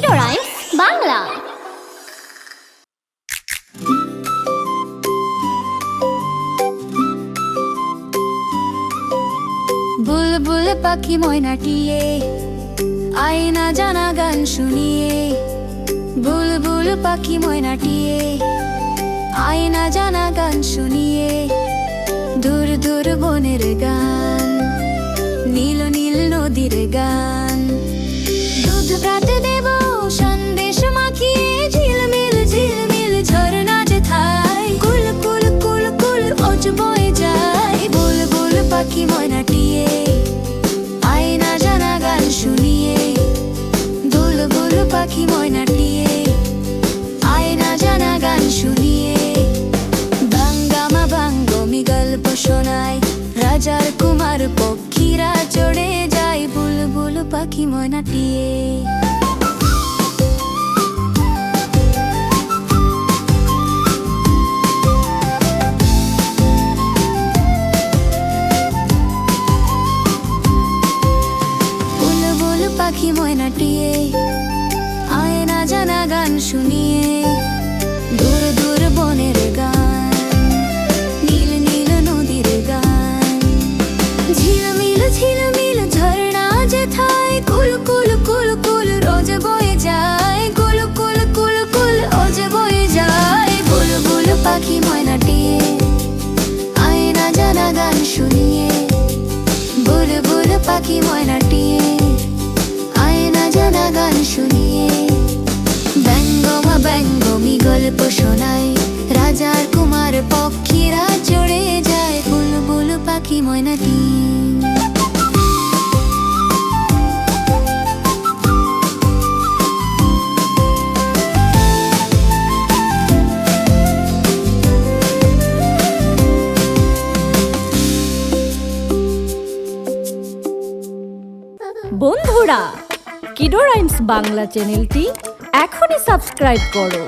Kiddo rhymes Bangla. বুলবুল পাখি ময়নাটিয়ে আয়না জানা গান শুনিয়ে, বুলবুল পাখি ময়নাটিয়ে আয়না জানা গান শুনিয়ে, দূর দূর বনের গান, নীল নীল নদীর গান, দুধ প্রাতে দেব সন্দেশ মাখিয়ে, ঝিলমিল ঝিলমিল ঝরনা যেথায়, কুল কুল কুল কুল ওজ বয়ে যায়। বুলবুল পাখি ময়নাটিয়ে আয়না জানা গান শুনিয়ে, বুলবুল পাখি ময়নাটিয়ে আয়না জানা গান শুনিয়ে, বাঙ্গামা বাঙ্গমি গল্প শোনায়, রাজার কুমার পক্ষীরা চড়ে যায়, বুলবুল পাখি ময়নাটিয়ে। বুলবুল পাখি ময়নাটিয়ে আয়না জানা গান শুনিয়ে, দূর দূর বনের গান, নীল নীল নদীর গান, ঝিলমিল ঝিলমিল ঝরনা যেথায়, কুল কুল কুল কুল রোজ বয়ে যায়, কুল কুল কুল কুল রোজ বয়ে যায়। বুলবুল পাখি ময়নাটিয়ে আয়না জানা গান শুনিয়ে, বুলবুল পাখি ময়নাটিয়ে আয়না জানা গান শুনিয়ে, ব্যঙ্গমা ব্যঙ্গমি গল্প শোনায়, রাজার কুমার পক্ষীরা চড়ে যায়, বুলবুল পাখি ময়নাটি। বন্ধুরা, কিডো রাইমস বাংলা চ্যানেলটি এখনই সাবস্ক্রাইব করো।